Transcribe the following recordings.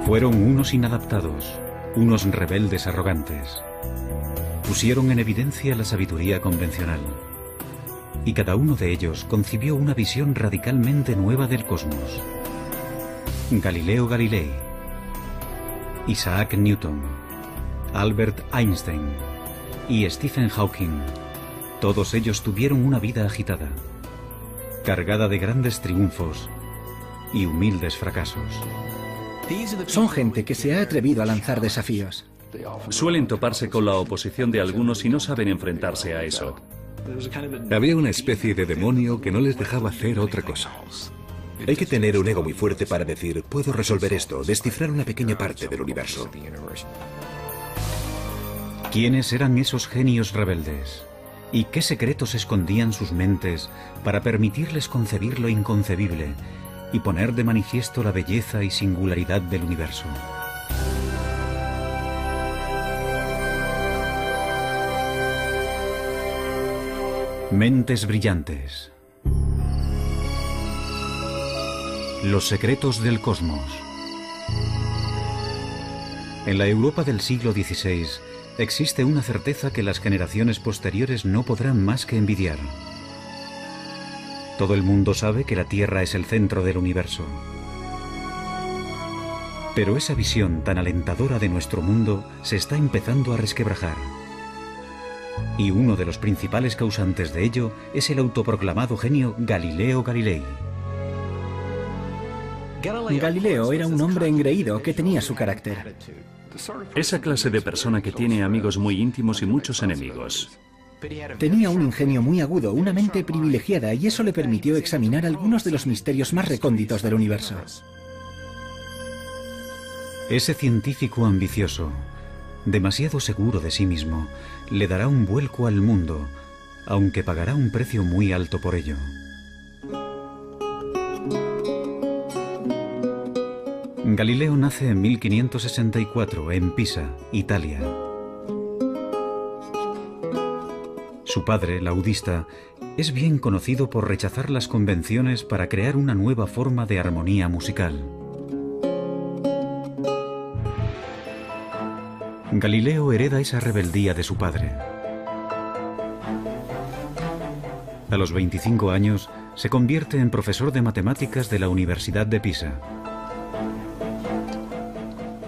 Fueron unos inadaptados, unos rebeldes arrogantes. Pusieron en evidencia la sabiduría convencional. Y cada uno de ellos concibió una visión radicalmente nueva del cosmos. Galileo Galilei, Isaac Newton, Albert Einstein y Stephen Hawking. Todos ellos tuvieron una vida agitada, cargada de grandes triunfos y humildes fracasos. Son gente que se ha atrevido a lanzar desafíos. Suelen toparse con la oposición de algunos y no saben enfrentarse a eso. Había una especie de demonio que no les dejaba hacer otra cosa. Hay que tener un ego muy fuerte para decir, puedo resolver esto, descifrar una pequeña parte del universo. ¿Quiénes eran esos genios rebeldes? ¿Y qué secretos escondían sus mentes para permitirles concebir lo inconcebible y poner de manifiesto la belleza y singularidad del universo? Mentes brillantes. Los secretos del cosmos. En la Europa del siglo XVI existe una certeza que las generaciones posteriores no podrán más que envidiar. Todo el mundo sabe que la Tierra es el centro del universo. Pero esa visión tan alentadora de nuestro mundo se está empezando a resquebrajar. Y uno de los principales causantes de ello es el autoproclamado genio Galileo Galilei. Galileo era un hombre engreído que tenía su carácter. Esa clase de persona que tiene amigos muy íntimos y muchos enemigos. Tenía un ingenio muy agudo, una mente privilegiada, y eso le permitió examinar algunos de los misterios más recónditos del universo. Ese científico ambicioso, demasiado seguro de sí mismo, le dará un vuelco al mundo, aunque pagará un precio muy alto por ello. Galileo nace en 1564 en Pisa, Italia. Su padre, laudista, es bien conocido por rechazar las convenciones para crear una nueva forma de armonía musical. Galileo hereda esa rebeldía de su padre. A los 25 años se convierte en profesor de matemáticas de la Universidad de Pisa.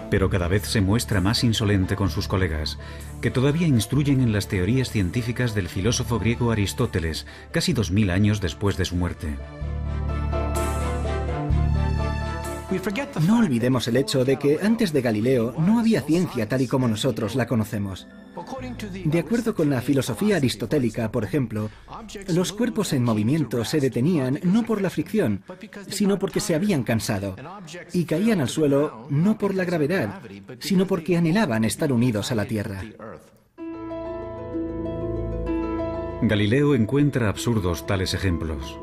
Pero cada vez se muestra más insolente con sus colegas, que todavía instruyen en las teorías científicas del filósofo griego Aristóteles, casi 2000 años después de su muerte. No olvidemos el hecho de que antes de Galileo no había ciencia tal y como nosotros la conocemos. De acuerdo con la filosofía aristotélica, por ejemplo, los cuerpos en movimiento se detenían no por la fricción, sino porque se habían cansado, y caían al suelo no por la gravedad, sino porque anhelaban estar unidos a la Tierra. Galileo encuentra absurdos tales ejemplos.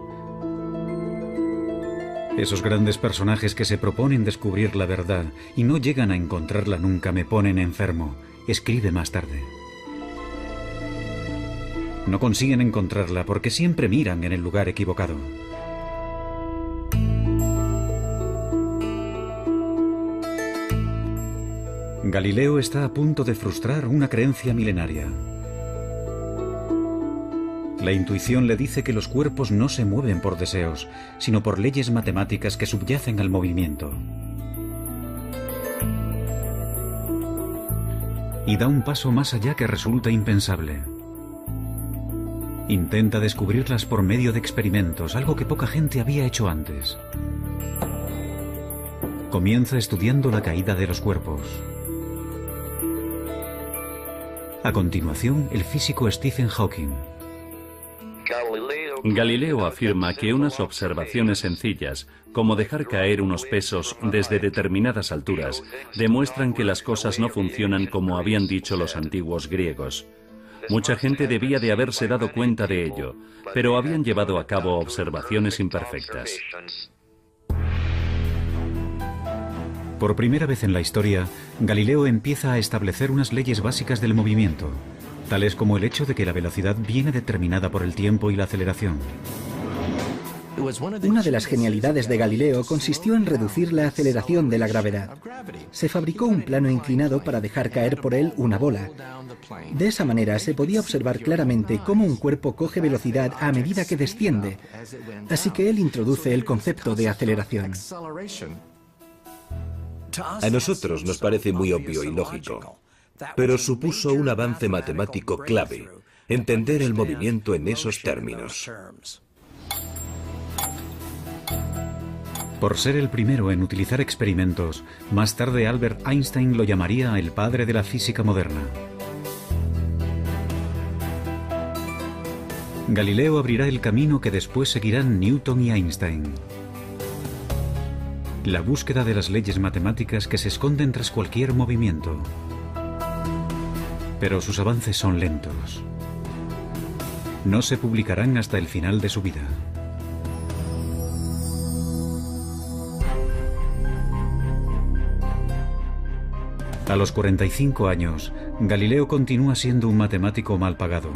Esos grandes personajes que se proponen descubrir la verdad y no llegan a encontrarla nunca me ponen enfermo, escribe más tarde. No consiguen encontrarla porque siempre miran en el lugar equivocado. Galileo está a punto de frustrar una creencia milenaria. La intuición le dice que los cuerpos no se mueven por deseos, sino por leyes matemáticas que subyacen al movimiento. Y da un paso más allá que resulta impensable. Intenta descubrirlas por medio de experimentos, algo que poca gente había hecho antes. Comienza estudiando la caída de los cuerpos. A continuación, el físico Stephen Hawking. Galileo afirma que unas observaciones sencillas, como dejar caer unos pesos desde determinadas alturas, demuestran que las cosas no funcionan como habían dicho los antiguos griegos. Mucha gente debía de haberse dado cuenta de ello, pero habían llevado a cabo observaciones imperfectas. Por primera vez en la historia, Galileo empieza a establecer unas leyes básicas del movimiento, tales como el hecho de que la velocidad viene determinada por el tiempo y la aceleración. Una de las genialidades de Galileo consistió en reducir la aceleración de la gravedad. Se fabricó un plano inclinado para dejar caer por él una bola. De esa manera se podía observar claramente cómo un cuerpo coge velocidad a medida que desciende, así que él introduce el concepto de aceleración. A nosotros nos parece muy obvio y lógico, pero supuso un avance matemático clave, entender el movimiento en esos términos. Por ser el primero en utilizar experimentos, más tarde Albert Einstein lo llamaría el padre de la física moderna. Galileo abrirá el camino que después seguirán Newton y Einstein. La búsqueda de las leyes matemáticas que se esconden tras cualquier movimiento. Pero sus avances son lentos. No se publicarán hasta el final de su vida. A los 45 años, Galileo continúa siendo un matemático mal pagado.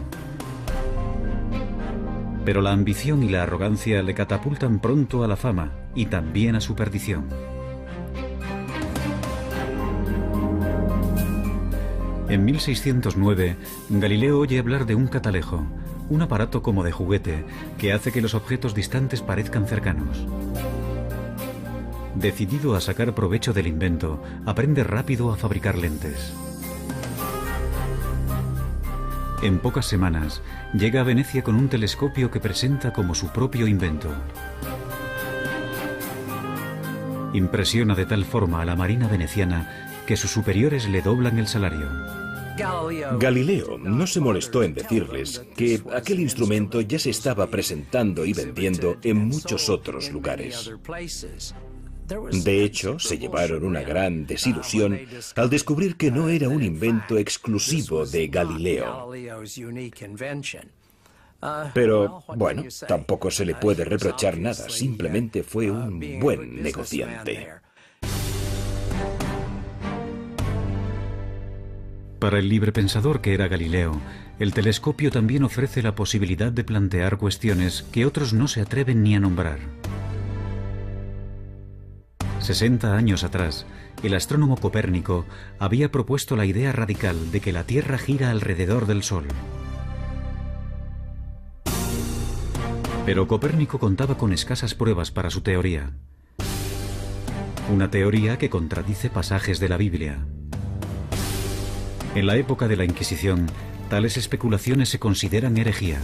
Pero la ambición y la arrogancia le catapultan pronto a la fama y también a su perdición. En 1609, Galileo oye hablar de un catalejo, un aparato como de juguete que hace que los objetos distantes parezcan cercanos. Decidido a sacar provecho del invento, aprende rápido a fabricar lentes. En pocas semanas, llega a Venecia con un telescopio que presenta como su propio invento. Impresiona de tal forma a la marina veneciana que sus superiores le doblan el salario. Galileo no se molestó en decirles que aquel instrumento ya se estaba presentando y vendiendo en muchos otros lugares. De hecho, se llevaron una gran desilusión al descubrir que no era un invento exclusivo de Galileo. Pero, bueno, tampoco se le puede reprochar nada, simplemente fue un buen negociante. Para el librepensador que era Galileo, el telescopio también ofrece la posibilidad de plantear cuestiones que otros no se atreven ni a nombrar. 60 años atrás, el astrónomo Copérnico había propuesto la idea radical de que la Tierra gira alrededor del Sol. Pero Copérnico contaba con escasas pruebas para su teoría. Una teoría que contradice pasajes de la Biblia. En la época de la Inquisición, tales especulaciones se consideran herejía.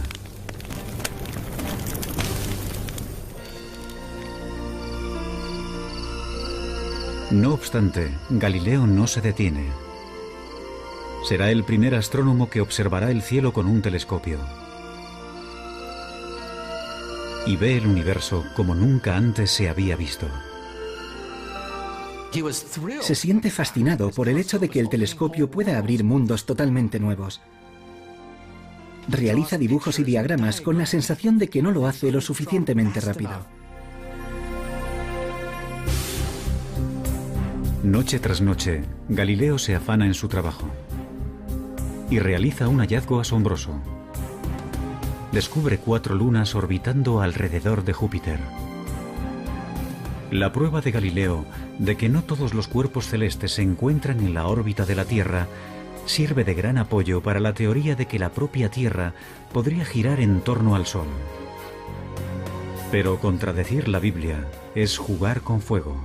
No obstante, Galileo no se detiene. Será el primer astrónomo que observará el cielo con un telescopio. Y ve el universo como nunca antes se había visto. Se siente fascinado por el hecho de que el telescopio pueda abrir mundos totalmente nuevos. Realiza dibujos y diagramas con la sensación de que no lo hace lo suficientemente rápido. Noche tras noche, Galileo se afana en su trabajo y realiza un hallazgo asombroso. Descubre 4 lunas orbitando alrededor de Júpiter. La prueba de Galileo de que no todos los cuerpos celestes se encuentran en la órbita de la Tierra sirve de gran apoyo para la teoría de que la propia Tierra podría girar en torno al Sol. Pero contradecir la Biblia es jugar con fuego.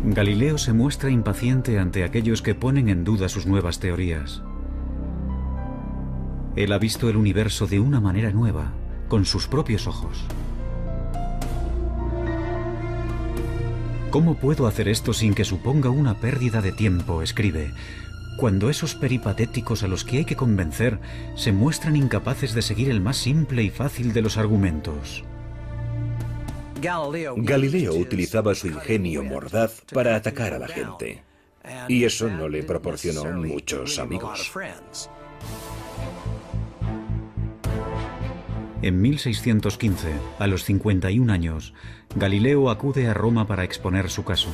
Galileo se muestra impaciente ante aquellos que ponen en duda sus nuevas teorías. Él ha visto el universo de una manera nueva, con sus propios ojos. ¿Cómo puedo hacer esto sin que suponga una pérdida de tiempo?, escribe, cuando esos peripatéticos a los que hay que convencer se muestran incapaces de seguir el más simple y fácil de los argumentos. Galileo utilizaba su ingenio mordaz para atacar a la gente, y eso no le proporcionó muchos amigos. En 1615, a los 51 años, Galileo acude a Roma para exponer su caso.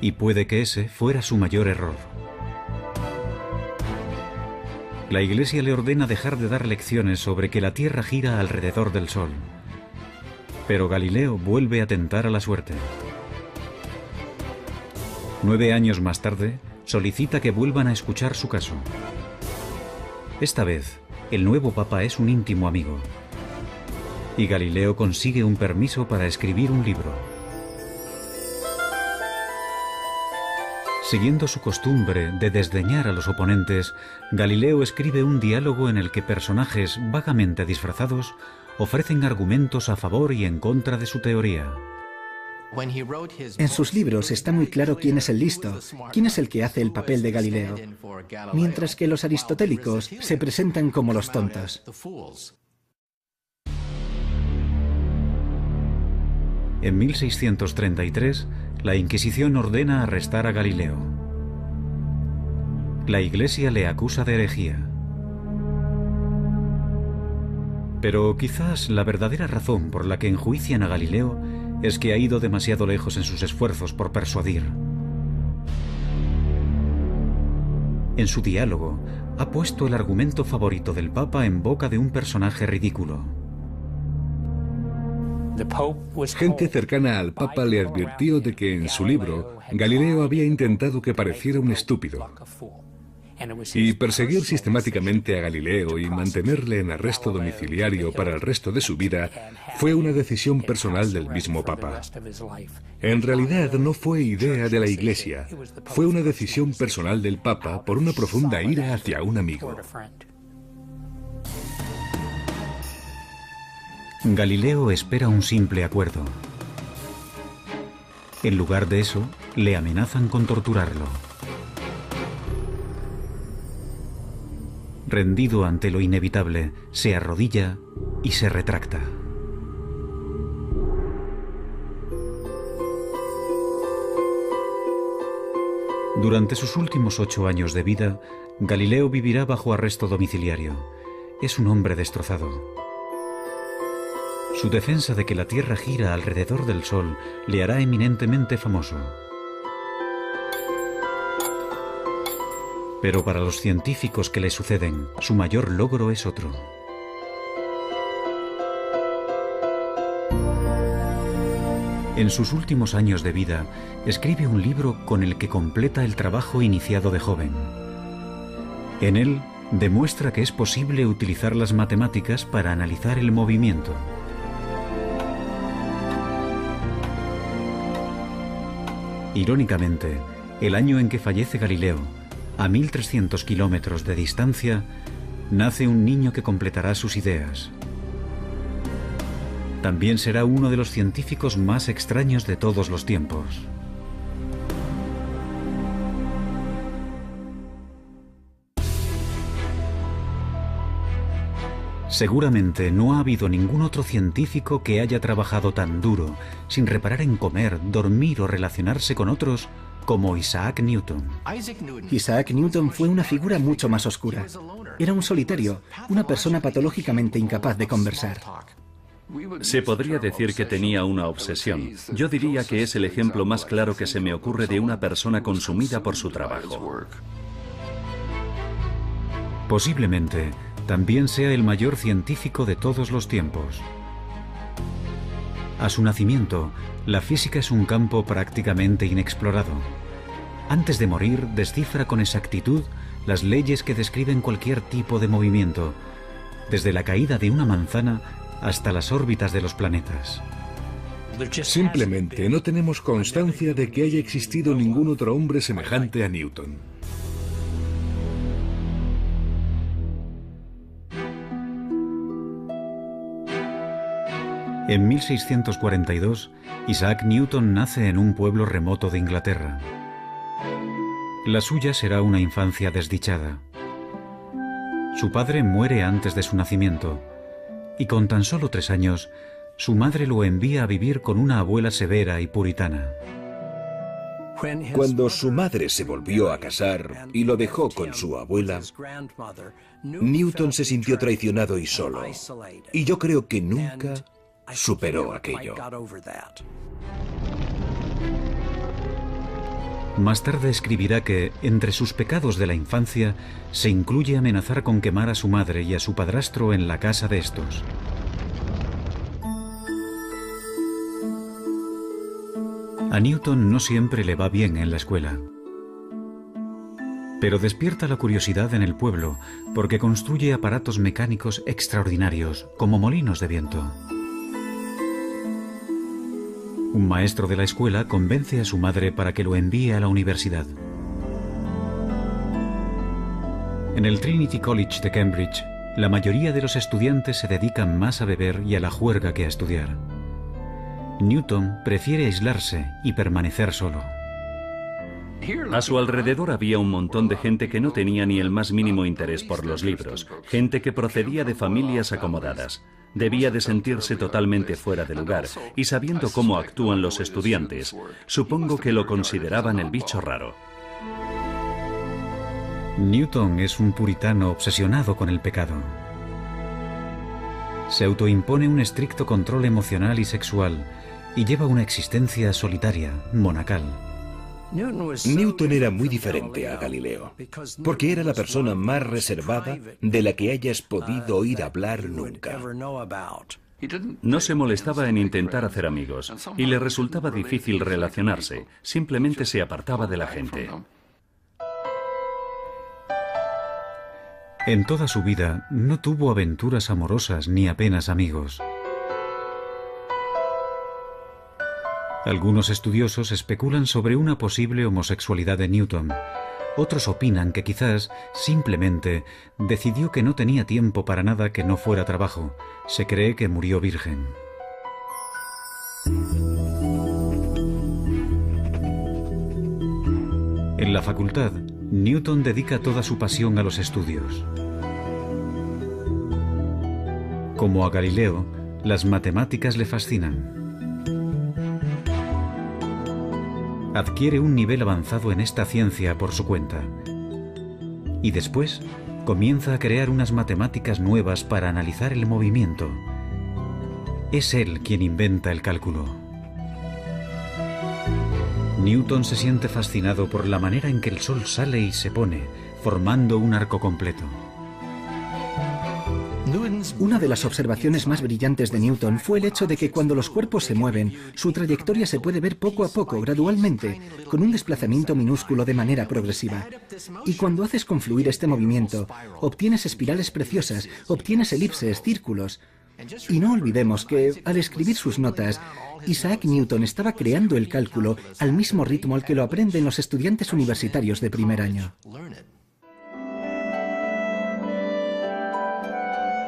Y puede que ese fuera su mayor error. La Iglesia le ordena dejar de dar lecciones sobre que la Tierra gira alrededor del Sol. Pero Galileo vuelve a tentar a la suerte. 9 años más tarde, solicita que vuelvan a escuchar su caso. Esta vez, el nuevo papa es un íntimo amigo. Y Galileo consigue un permiso para escribir un libro. Siguiendo su costumbre de desdeñar a los oponentes, Galileo escribe un diálogo en el que personajes vagamente disfrazados ofrecen argumentos a favor y en contra de su teoría. En sus libros está muy claro quién es el listo, quién es el que hace el papel de Galileo, mientras que los aristotélicos se presentan como los tontos. En 1633, la Inquisición ordena arrestar a Galileo. La Iglesia le acusa de herejía. Pero quizás la verdadera razón por la que enjuician a Galileo es que ha ido demasiado lejos en sus esfuerzos por persuadir. En su diálogo, ha puesto el argumento favorito del Papa en boca de un personaje ridículo. Gente cercana al Papa le advirtió de que en su libro Galileo había intentado que pareciera un estúpido. Y perseguir sistemáticamente a Galileo y mantenerle en arresto domiciliario para el resto de su vida fue una decisión personal del mismo Papa. En realidad no fue idea de la Iglesia, fue una decisión personal del Papa por una profunda ira hacia un amigo. Galileo espera un simple acuerdo. En lugar de eso, le amenazan con torturarlo. Rendido ante lo inevitable, se arrodilla y se retracta. Durante sus últimos 8 años de vida, Galileo vivirá bajo arresto domiciliario. Es un hombre destrozado. Su defensa de que la Tierra gira alrededor del Sol le hará eminentemente famoso. Pero para los científicos que le suceden, su mayor logro es otro. En sus últimos años de vida, escribe un libro con el que completa el trabajo iniciado de joven. En él, demuestra que es posible utilizar las matemáticas para analizar el movimiento. Irónicamente, el año en que fallece Galileo, a 1300 kilómetros de distancia, nace un niño que completará sus ideas. También será uno de los científicos más extraños de todos los tiempos. Seguramente no ha habido ningún otro científico que haya trabajado tan duro, sin reparar en comer, dormir o relacionarse con otros, como Isaac Newton. Isaac Newton fue una figura mucho más oscura. Era un solitario, una persona patológicamente incapaz de conversar. Se podría decir que tenía una obsesión. Yo diría que es el ejemplo más claro que se me ocurre de una persona consumida por su trabajo. Posiblemente también sea el mayor científico de todos los tiempos. A su nacimiento, la física es un campo prácticamente inexplorado. Antes de morir, descifra con exactitud las leyes que describen cualquier tipo de movimiento, desde la caída de una manzana hasta las órbitas de los planetas. Simplemente no tenemos constancia de que haya existido ningún otro hombre semejante a Newton. En 1642, Isaac Newton nace en un pueblo remoto de Inglaterra. La suya será una infancia desdichada. Su padre muere antes de su nacimiento, y con tan solo 3 años, su madre lo envía a vivir con una abuela severa y puritana. Cuando su madre se volvió a casar y lo dejó con su abuela, Newton se sintió traicionado y solo, y yo creo que nunca superó aquello. Más tarde escribirá que, entre sus pecados de la infancia, se incluye amenazar con quemar a su madre y a su padrastro en la casa de estos. A Newton no siempre le va bien en la escuela. Pero despierta la curiosidad en el pueblo porque construye aparatos mecánicos extraordinarios, como molinos de viento. Un maestro de la escuela convence a su madre para que lo envíe a la universidad. En el Trinity College de Cambridge, la mayoría de los estudiantes se dedican más a beber y a la juerga que a estudiar. Newton prefiere aislarse y permanecer solo. A su alrededor había un montón de gente que no tenía ni el más mínimo interés por los libros, gente que procedía de familias acomodadas. Debía de sentirse totalmente fuera de lugar, y sabiendo cómo actúan los estudiantes, supongo que lo consideraban el bicho raro. Newton es un puritano obsesionado con el pecado. Se autoimpone un estricto control emocional y sexual, y lleva una existencia solitaria, monacal. Newton era muy diferente a Galileo, porque era la persona más reservada de la que hayas podido oír hablar nunca. No se molestaba en intentar hacer amigos, y le resultaba difícil relacionarse, simplemente se apartaba de la gente. En toda su vida no tuvo aventuras amorosas ni apenas amigos. Algunos estudiosos especulan sobre una posible homosexualidad de Newton. Otros opinan que quizás, simplemente, decidió que no tenía tiempo para nada que no fuera trabajo. Se cree que murió virgen. En la facultad, Newton dedica toda su pasión a los estudios. Como a Galileo, las matemáticas le fascinan. Adquiere un nivel avanzado en esta ciencia por su cuenta. Y después comienza a crear unas matemáticas nuevas para analizar el movimiento. Es él quien inventa el cálculo. Newton se siente fascinado por la manera en que el Sol sale y se pone, formando un arco completo. Una de las observaciones más brillantes de Newton fue el hecho de que cuando los cuerpos se mueven, su trayectoria se puede ver poco a poco, gradualmente, con un desplazamiento minúsculo de manera progresiva. Y cuando haces confluir este movimiento, obtienes espirales preciosas, obtienes elipses, círculos. Y no olvidemos que, al escribir sus notas, Isaac Newton estaba creando el cálculo al mismo ritmo al que lo aprenden los estudiantes universitarios de primer año.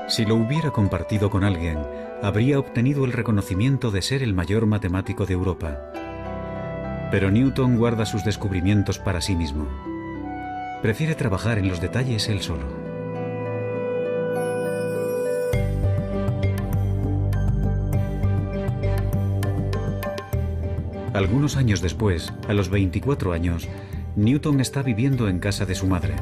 Si lo hubiera compartido con alguien, habría obtenido el reconocimiento de ser el mayor matemático de Europa. Pero Newton guarda sus descubrimientos para sí mismo. Prefiere trabajar en los detalles él solo. Algunos años después, a los 24 años, Newton está viviendo en casa de su madre.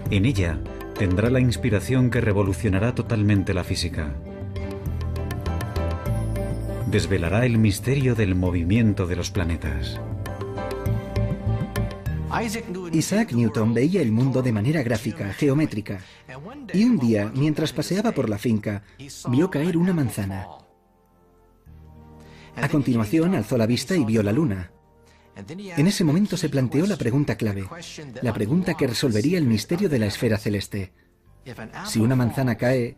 En ella, tendrá la inspiración que revolucionará totalmente la física. Desvelará el misterio del movimiento de los planetas. Isaac Newton veía el mundo de manera gráfica, geométrica. Y un día, mientras paseaba por la finca, vio caer una manzana. A continuación, alzó la vista y vio la luna. En ese momento se planteó la pregunta clave, la pregunta que resolvería el misterio de la esfera celeste. Si una manzana cae,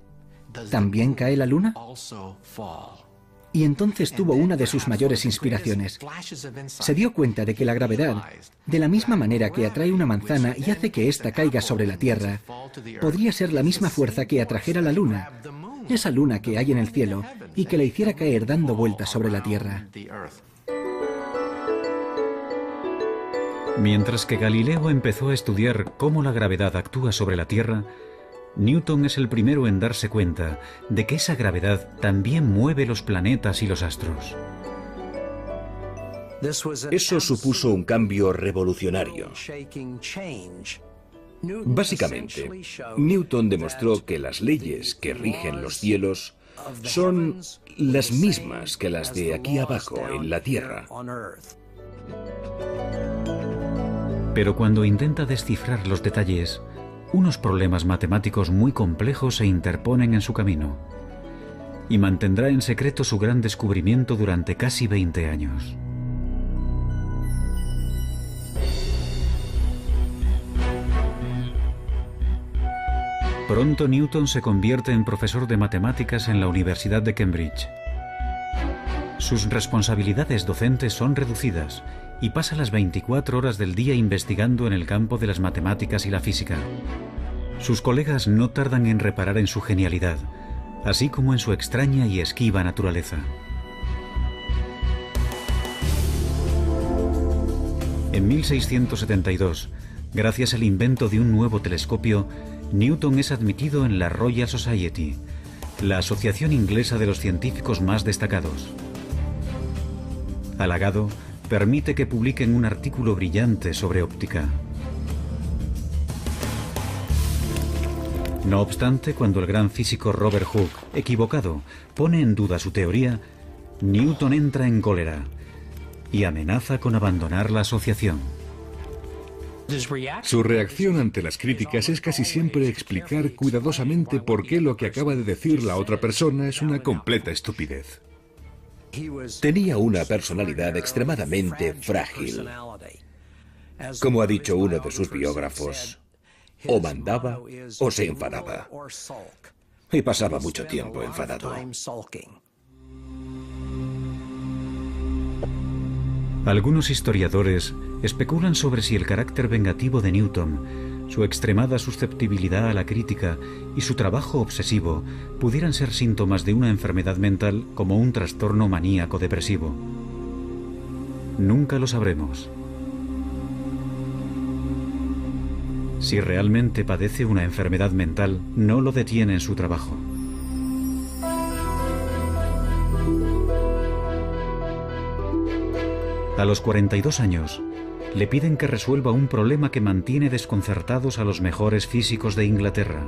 ¿también cae la luna? Y entonces tuvo una de sus mayores inspiraciones. Se dio cuenta de que la gravedad, de la misma manera que atrae una manzana y hace que ésta caiga sobre la Tierra, podría ser la misma fuerza que atrajera la luna, esa luna que hay en el cielo, y que la hiciera caer dando vueltas sobre la Tierra. Mientras que Galileo empezó a estudiar cómo la gravedad actúa sobre la Tierra, Newton es el primero en darse cuenta de que esa gravedad también mueve los planetas y los astros. Eso supuso un cambio revolucionario. Básicamente, Newton demostró que las leyes que rigen los cielos son las mismas que las de aquí abajo en la Tierra. Pero cuando intenta descifrar los detalles, unos problemas matemáticos muy complejos se interponen en su camino y mantendrá en secreto su gran descubrimiento durante casi 20 años. Pronto Newton se convierte en profesor de matemáticas en la Universidad de Cambridge. Sus responsabilidades docentes son reducidas y pasa las 24 horas del día investigando en el campo de las matemáticas y la física. Sus colegas no tardan en reparar en su genialidad, así como en su extraña y esquiva naturaleza. En 1672, gracias al invento de un nuevo telescopio, Newton es admitido en la Royal Society, la asociación inglesa de los científicos más destacados. Halagado, permite que publiquen un artículo brillante sobre óptica. No obstante, cuando el gran físico Robert Hooke, equivocado, pone en duda su teoría, Newton entra en cólera y amenaza con abandonar la asociación. Su reacción ante las críticas es casi siempre explicar cuidadosamente por qué lo que acaba de decir la otra persona es una completa estupidez. Tenía una personalidad extremadamente frágil. Como ha dicho uno de sus biógrafos, o mandaba o se enfadaba. Y pasaba mucho tiempo enfadado. Algunos historiadores especulan sobre si el carácter vengativo de Newton, su extremada susceptibilidad a la crítica y su trabajo obsesivo pudieran ser síntomas de una enfermedad mental como un trastorno maníaco-depresivo. Nunca lo sabremos. Si realmente padece una enfermedad mental, no lo detiene en su trabajo. A los 42 años, le piden que resuelva un problema que mantiene desconcertados a los mejores físicos de Inglaterra.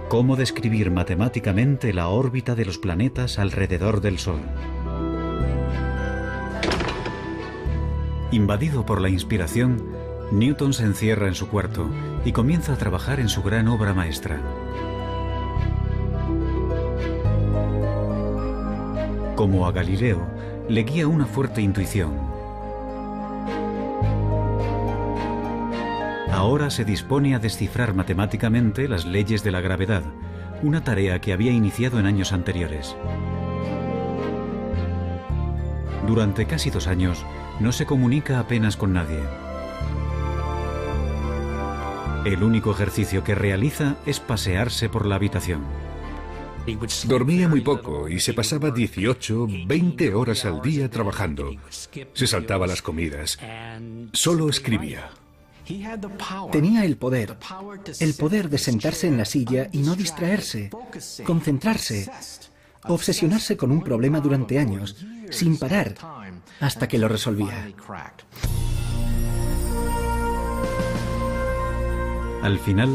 ¿Cómo describir matemáticamente la órbita de los planetas alrededor del Sol? Invadido por la inspiración, Newton se encierra en su cuarto y comienza a trabajar en su gran obra maestra. Como a Galileo, le guía una fuerte intuición. Ahora se dispone a descifrar matemáticamente las leyes de la gravedad, una tarea que había iniciado en años anteriores. Durante casi 2 años, no se comunica apenas con nadie. El único ejercicio que realiza es pasearse por la habitación. Dormía muy poco y se pasaba 18, 20 horas al día trabajando. Se saltaba las comidas. Solo escribía. Tenía el poder de sentarse en la silla y no distraerse, concentrarse, obsesionarse con un problema durante años, sin parar, hasta que lo resolvía. Al final,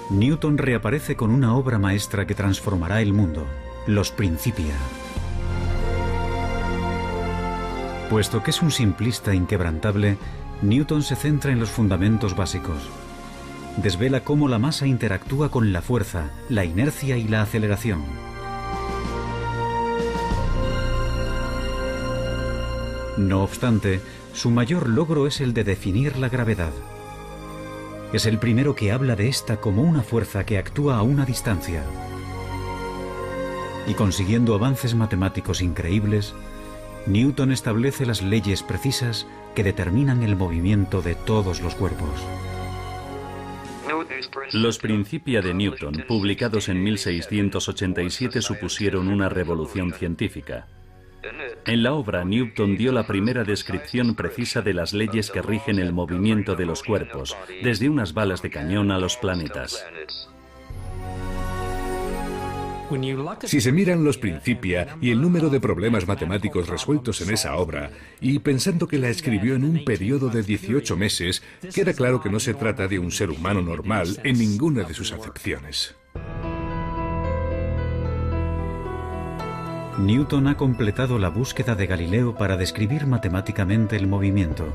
Newton reaparece con una obra maestra que transformará el mundo, los Principia. Puesto que es un simplista inquebrantable, Newton se centra en los fundamentos básicos. Desvela cómo la masa interactúa con la fuerza, la inercia y la aceleración. No obstante, su mayor logro es el de definir la gravedad. Es el primero que habla de esta como una fuerza que actúa a una distancia. Y consiguiendo avances matemáticos increíbles, Newton establece las leyes precisas que determinan el movimiento de todos los cuerpos. Los Principia de Newton, publicados en 1687, supusieron una revolución científica. En la obra, Newton dio la primera descripción precisa de las leyes que rigen el movimiento de los cuerpos, desde unas balas de cañón a los planetas. Si se miran los Principia y el número de problemas matemáticos resueltos en esa obra, y pensando que la escribió en un periodo de 18 meses, queda claro que no se trata de un ser humano normal en ninguna de sus acepciones. Newton ha completado la búsqueda de Galileo para describir matemáticamente el movimiento.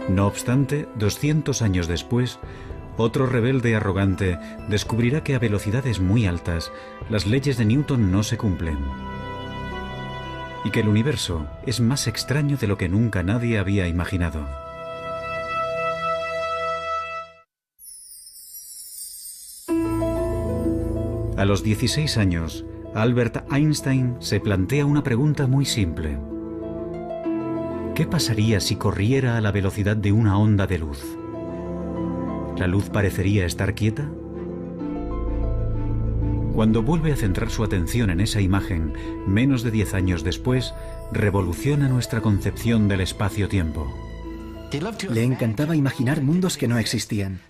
No obstante, 200 años después, otro rebelde arrogante descubrirá que a velocidades muy altas las leyes de Newton no se cumplen y que el universo es más extraño de lo que nunca nadie había imaginado. A los 16 años, Albert Einstein se plantea una pregunta muy simple. ¿Qué pasaría si corriera a la velocidad de una onda de luz? ¿La luz parecería estar quieta? Cuando vuelve a centrar su atención en esa imagen, menos de 10 años después, revoluciona nuestra concepción del espacio-tiempo. Le encantaba imaginar mundos que no existían.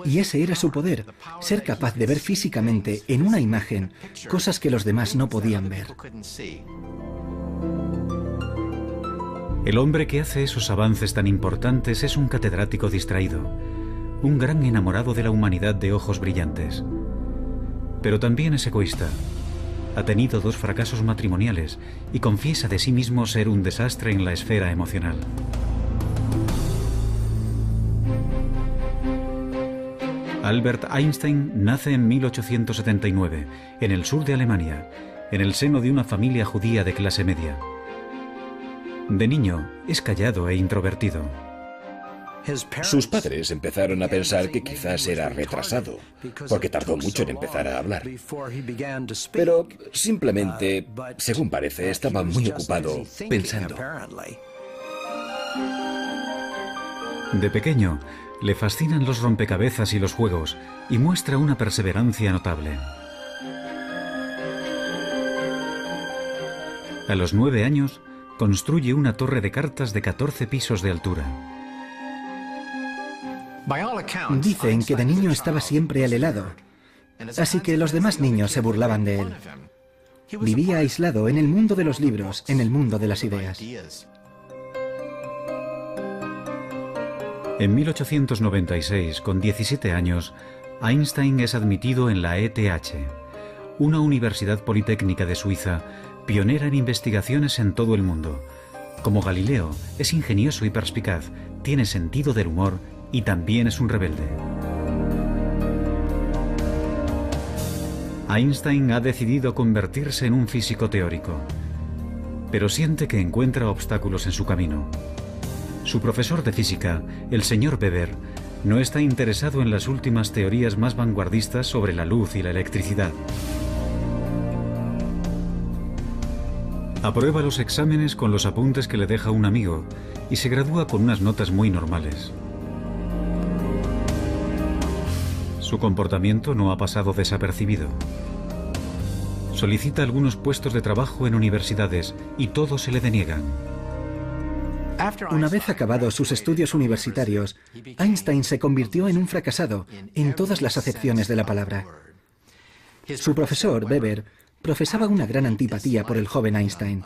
Y ese era su poder, ser capaz de ver físicamente en una imagen cosas que los demás no podían ver. El hombre que hace esos avances tan importantes es un catedrático distraído, un gran enamorado de la humanidad de ojos brillantes. Pero también es egoísta. Ha tenido 2 fracasos matrimoniales y confiesa de sí mismo ser un desastre en la esfera emocional. Albert Einstein nace en 1879, en el sur de Alemania, en el seno de una familia judía de clase media. De niño, es callado e introvertido. Sus padres empezaron a pensar que quizás era retrasado, porque tardó mucho en empezar a hablar. Pero simplemente, según parece, estaba muy ocupado pensando. De pequeño, le fascinan los rompecabezas y los juegos, y muestra una perseverancia notable. A los 9 años, construye una torre de cartas de 14 pisos de altura. Dicen que de niño estaba siempre al helado, así que los demás niños se burlaban de él. Vivía aislado en el mundo de los libros, en el mundo de las ideas. En 1896, con 17 años, Einstein es admitido en la ETH, una universidad politécnica de Suiza, pionera en investigaciones en todo el mundo. Como Galileo, es ingenioso y perspicaz, tiene sentido del humor y también es un rebelde. Einstein ha decidido convertirse en un físico teórico, pero siente que encuentra obstáculos en su camino. Su profesor de física, el señor Weber, no está interesado en las últimas teorías más vanguardistas sobre la luz y la electricidad. Aprueba los exámenes con los apuntes que le deja un amigo y se gradúa con unas notas muy normales. Su comportamiento no ha pasado desapercibido. Solicita algunos puestos de trabajo en universidades y todos se le deniegan. Una vez acabados sus estudios universitarios, Einstein se convirtió en un fracasado en todas las acepciones de la palabra. Su profesor, Weber, profesaba una gran antipatía por el joven Einstein.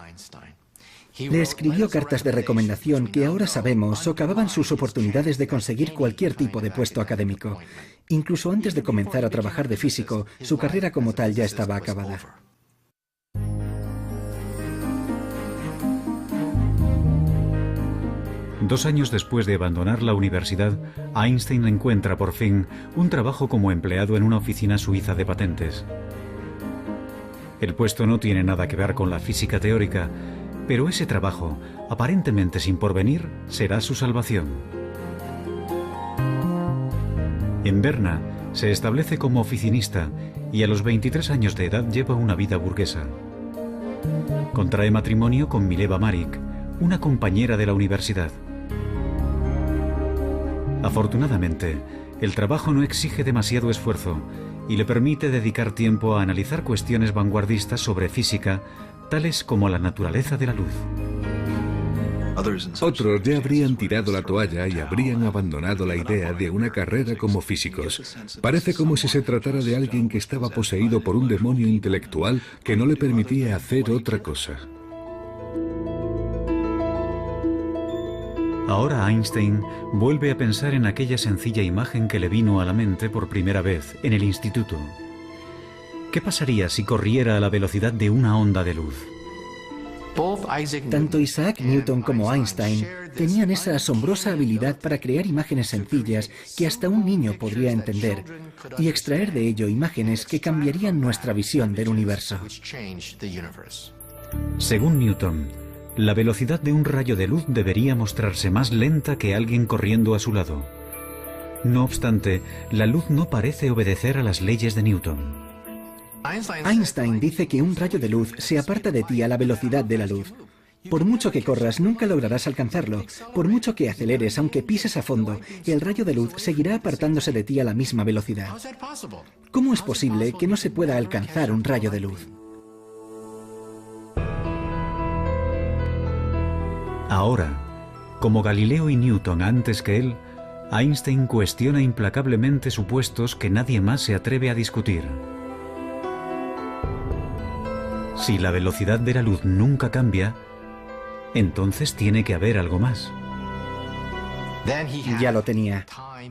Le escribió cartas de recomendación que ahora sabemos socavaban sus oportunidades de conseguir cualquier tipo de puesto académico. Incluso antes de comenzar a trabajar de físico, su carrera como tal ya estaba acabada. Dos años después de abandonar la universidad, Einstein encuentra por fin un trabajo como empleado en una oficina suiza de patentes. El puesto no tiene nada que ver con la física teórica, pero ese trabajo, aparentemente sin porvenir, será su salvación. En Berna se establece como oficinista y a los 23 años de edad lleva una vida burguesa. Contrae matrimonio con Mileva Marik, una compañera de la universidad. Afortunadamente, el trabajo no exige demasiado esfuerzo y le permite dedicar tiempo a analizar cuestiones vanguardistas sobre física, tales como la naturaleza de la luz. Otros ya habrían tirado la toalla y habrían abandonado la idea de una carrera como físicos. Parece como si se tratara de alguien que estaba poseído por un demonio intelectual que no le permitía hacer otra cosa. Ahora Einstein vuelve a pensar en aquella sencilla imagen que le vino a la mente por primera vez en el instituto. ¿Qué pasaría si corriera a la velocidad de una onda de luz? Tanto Isaac Newton como Einstein tenían esa asombrosa habilidad para crear imágenes sencillas que hasta un niño podría entender y extraer de ello imágenes que cambiarían nuestra visión del universo. Según Newton, la velocidad de un rayo de luz debería mostrarse más lenta que alguien corriendo a su lado. No obstante, la luz no parece obedecer a las leyes de Newton. Einstein dice que un rayo de luz se aparta de ti a la velocidad de la luz. Por mucho que corras, nunca lograrás alcanzarlo. Por mucho que aceleres, aunque pises a fondo, el rayo de luz seguirá apartándose de ti a la misma velocidad. ¿Cómo es posible que no se pueda alcanzar un rayo de luz? Ahora, como Galileo y Newton antes que él, Einstein cuestiona implacablemente supuestos que nadie más se atreve a discutir. Si la velocidad de la luz nunca cambia, entonces tiene que haber algo más. Ya lo tenía.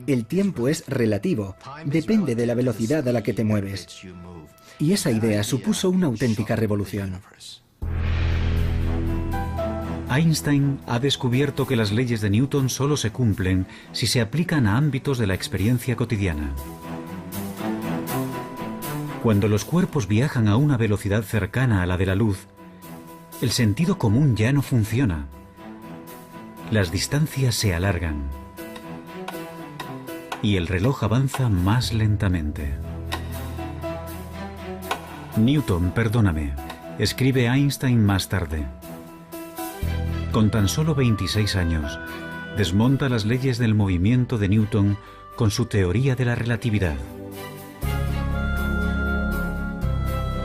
El tiempo es relativo, depende de la velocidad a la que te mueves. Y esa idea supuso una auténtica revolución. Einstein ha descubierto que las leyes de Newton solo se cumplen si se aplican a ámbitos de la experiencia cotidiana. Cuando los cuerpos viajan a una velocidad cercana a la de la luz, el sentido común ya no funciona. Las distancias se alargan y el reloj avanza más lentamente. Newton, perdóname, escribe Einstein más tarde. Con tan solo 26 años, desmonta las leyes del movimiento de Newton con su teoría de la relatividad.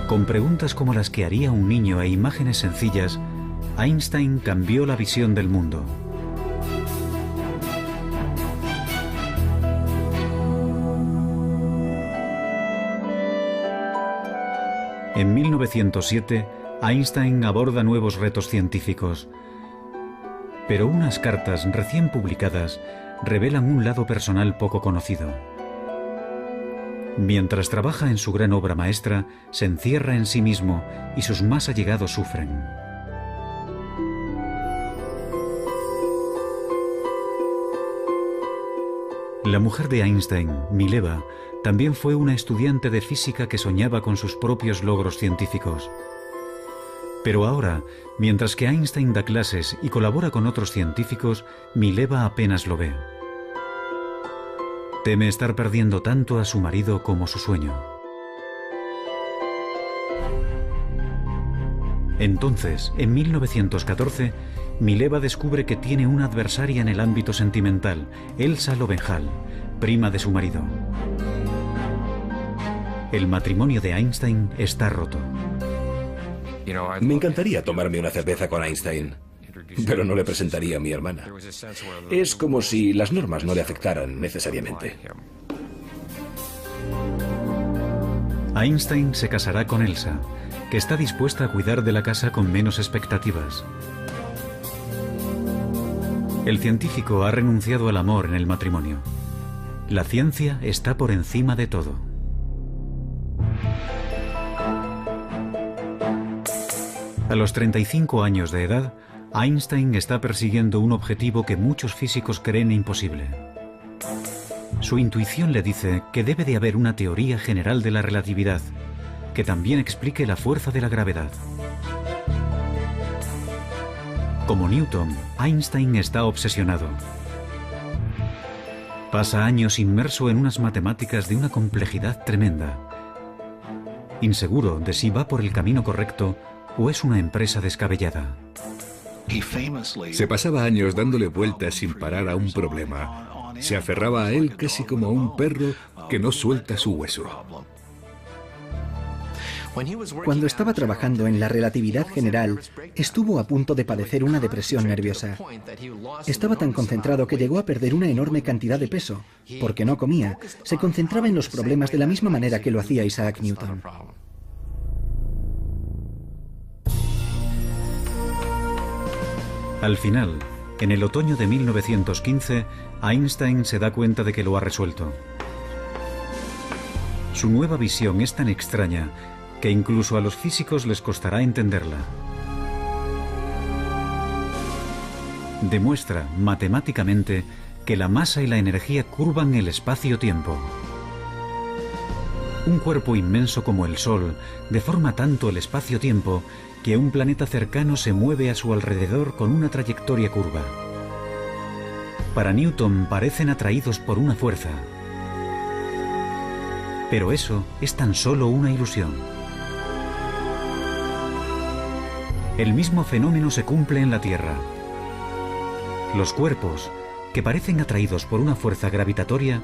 Con preguntas como las que haría un niño e imágenes sencillas, Einstein cambió la visión del mundo. En 1907, Einstein aborda nuevos retos científicos. Pero unas cartas recién publicadas revelan un lado personal poco conocido. Mientras trabaja en su gran obra maestra, se encierra en sí mismo y sus más allegados sufren. La mujer de Einstein, Mileva, también fue una estudiante de física que soñaba con sus propios logros científicos. Pero ahora, mientras que Einstein da clases y colabora con otros científicos, Mileva apenas lo ve. Teme estar perdiendo tanto a su marido como su sueño. Entonces, en 1914, Mileva descubre que tiene una adversaria en el ámbito sentimental, Elsa Lowenthal, prima de su marido. El matrimonio de Einstein está roto. Me encantaría tomarme una cerveza con Einstein, pero no le presentaría a mi hermana. Es como si las normas no le afectaran necesariamente. Einstein se casará con Elsa, que está dispuesta a cuidar de la casa con menos expectativas. El científico ha renunciado al amor en el matrimonio. La ciencia está por encima de todo. A los 35 años de edad, Einstein está persiguiendo un objetivo que muchos físicos creen imposible. Su intuición le dice que debe de haber una teoría general de la relatividad, que también explique la fuerza de la gravedad. Como Newton, Einstein está obsesionado. Pasa años inmerso en unas matemáticas de una complejidad tremenda. Inseguro de si va por el camino correcto o es una empresa descabellada. Se pasaba años dándole vueltas sin parar a un problema. Se aferraba a él casi como a un perro que no suelta su hueso. Cuando estaba trabajando en la relatividad general, estuvo a punto de padecer una depresión nerviosa. Estaba tan concentrado que llegó a perder una enorme cantidad de peso. Porque no comía, se concentraba en los problemas de la misma manera que lo hacía Isaac Newton. Al final, en el otoño de 1915, Einstein se da cuenta de que lo ha resuelto. Su nueva visión es tan extraña que incluso a los físicos les costará entenderla. Demuestra matemáticamente que la masa y la energía curvan el espacio-tiempo. Un cuerpo inmenso como el Sol deforma tanto el espacio-tiempo que un planeta cercano se mueve a su alrededor con una trayectoria curva. Para Newton parecen atraídos por una fuerza. Pero eso es tan solo una ilusión. El mismo fenómeno se cumple en la Tierra. Los cuerpos, que parecen atraídos por una fuerza gravitatoria,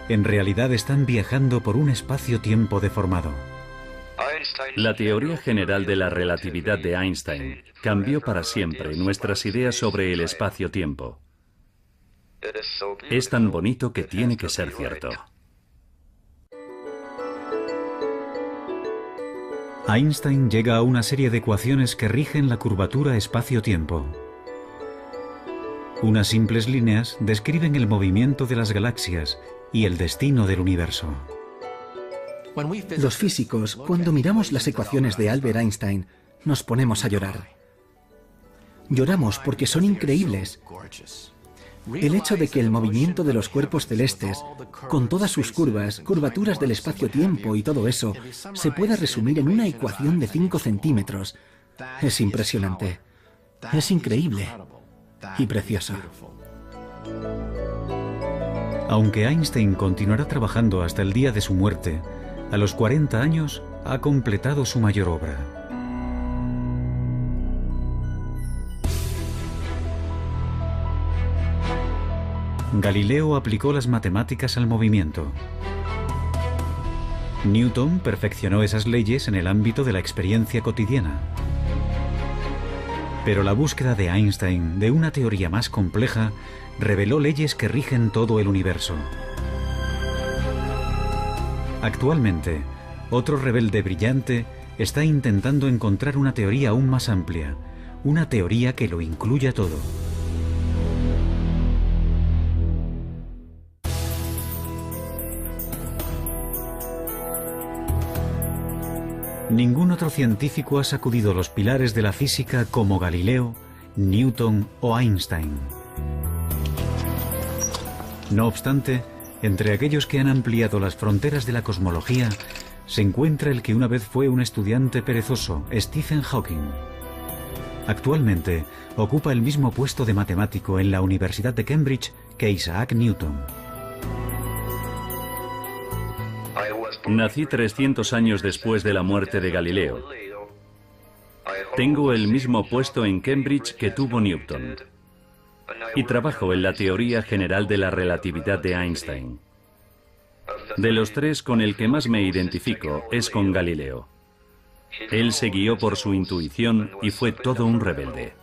en realidad están viajando por un espacio-tiempo deformado. La teoría general de la relatividad de Einstein cambió para siempre nuestras ideas sobre el espacio-tiempo. Es tan bonito que tiene que ser cierto. Einstein llega a una serie de ecuaciones que rigen la curvatura espacio-tiempo. Unas simples líneas describen el movimiento de las galaxias y el destino del universo. Los físicos, cuando miramos las ecuaciones de Albert Einstein, nos ponemos a llorar. Lloramos porque son increíbles. El hecho de que el movimiento de los cuerpos celestes, con todas sus curvas, curvaturas del espacio-tiempo y todo eso, se pueda resumir en una ecuación de 5 centímetros, es impresionante. Es increíble y precioso. Aunque Einstein continuará trabajando hasta el día de su muerte, a los 40 años ha completado su mayor obra. Galileo aplicó las matemáticas al movimiento. Newton perfeccionó esas leyes en el ámbito de la experiencia cotidiana. Pero la búsqueda de Einstein de una teoría más compleja reveló leyes que rigen todo el universo. Actualmente, otro rebelde brillante está intentando encontrar una teoría aún más amplia, una teoría que lo incluya todo. Ningún otro científico ha sacudido los pilares de la física como Galileo, Newton o Einstein. No obstante, entre aquellos que han ampliado las fronteras de la cosmología, se encuentra el que una vez fue un estudiante perezoso, Stephen Hawking. Actualmente, ocupa el mismo puesto de matemático en la Universidad de Cambridge que Isaac Newton. Nací 300 años después de la muerte de Galileo. Tengo el mismo puesto en Cambridge que tuvo Newton. Y trabajo en la teoría general de la relatividad de Einstein. De los tres, con el que más me identifico es con Galileo. Él se guió por su intuición y fue todo un rebelde.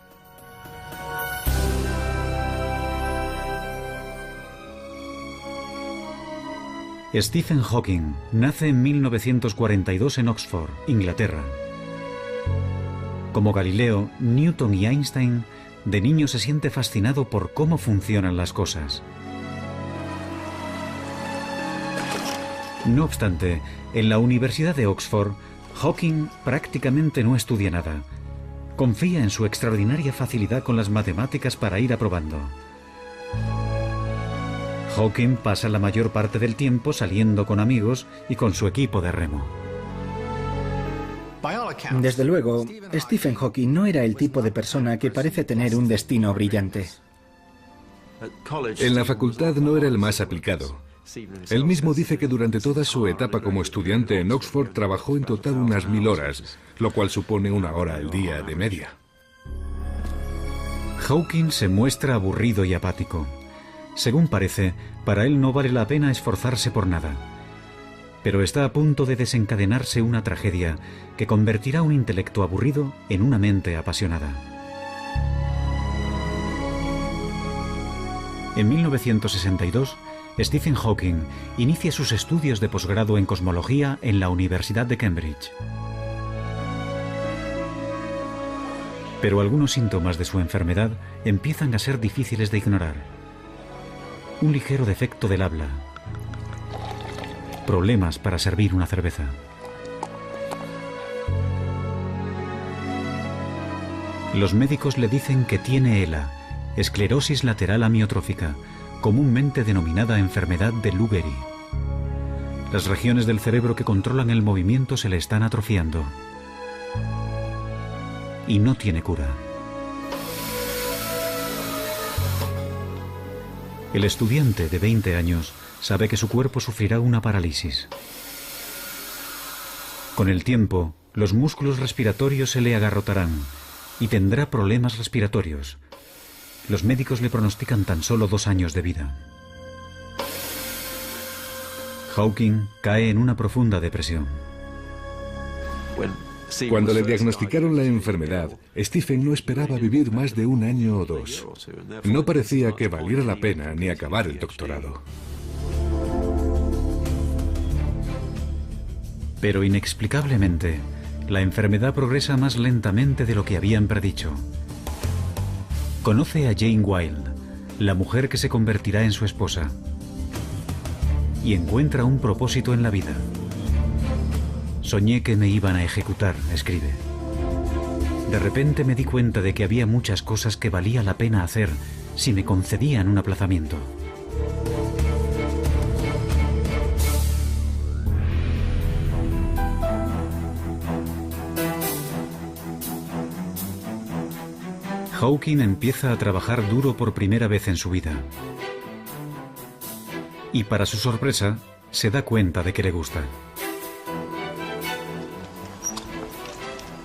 Stephen Hawking nace en 1942 en Oxford, Inglaterra. Como Galileo, Newton y Einstein, de niño se siente fascinado por cómo funcionan las cosas. No obstante, en la Universidad de Oxford, Hawking prácticamente no estudia nada. Confía en su extraordinaria facilidad con las matemáticas para ir aprobando. Hawking pasa la mayor parte del tiempo saliendo con amigos y con su equipo de remo. Desde luego, Stephen Hawking no era el tipo de persona que parece tener un destino brillante. En la facultad no era el más aplicado. Él mismo dice que durante toda su etapa como estudiante en Oxford trabajó en total unas 1000 horas, lo cual supone 1 hora al día de media. Hawking se muestra aburrido y apático. Según parece, para él no vale la pena esforzarse por nada. Pero está a punto de desencadenarse una tragedia que convertirá un intelecto aburrido en una mente apasionada. En 1962, Stephen Hawking inicia sus estudios de posgrado en cosmología en la Universidad de Cambridge. Pero algunos síntomas de su enfermedad empiezan a ser difíciles de ignorar. Un ligero defecto del habla, problemas para servir una cerveza. Los médicos le dicen que tiene ELA, esclerosis lateral amiotrófica, comúnmente denominada enfermedad de Lou Gehrig. Las regiones del cerebro que controlan el movimiento se le están atrofiando. Y no tiene cura. El estudiante de 20 años sabe que su cuerpo sufrirá una parálisis. Con el tiempo, los músculos respiratorios se le agarrotarán y tendrá problemas respiratorios. Los médicos le pronostican tan solo 2 años de vida. Hawking cae en una profunda depresión. Cuando le diagnosticaron la enfermedad, Stephen no esperaba vivir más de 1 año o 2. No parecía que valiera la pena ni acabar el doctorado. Pero inexplicablemente, la enfermedad progresa más lentamente de lo que habían predicho. Conoce a Jane Wilde, la mujer que se convertirá en su esposa, y encuentra un propósito en la vida. Soñé que me iban a ejecutar, escribe. De repente me di cuenta de que había muchas cosas que valía la pena hacer si me concedían un aplazamiento. Hawking empieza a trabajar duro por primera vez en su vida. Y para su sorpresa, se da cuenta de que le gusta.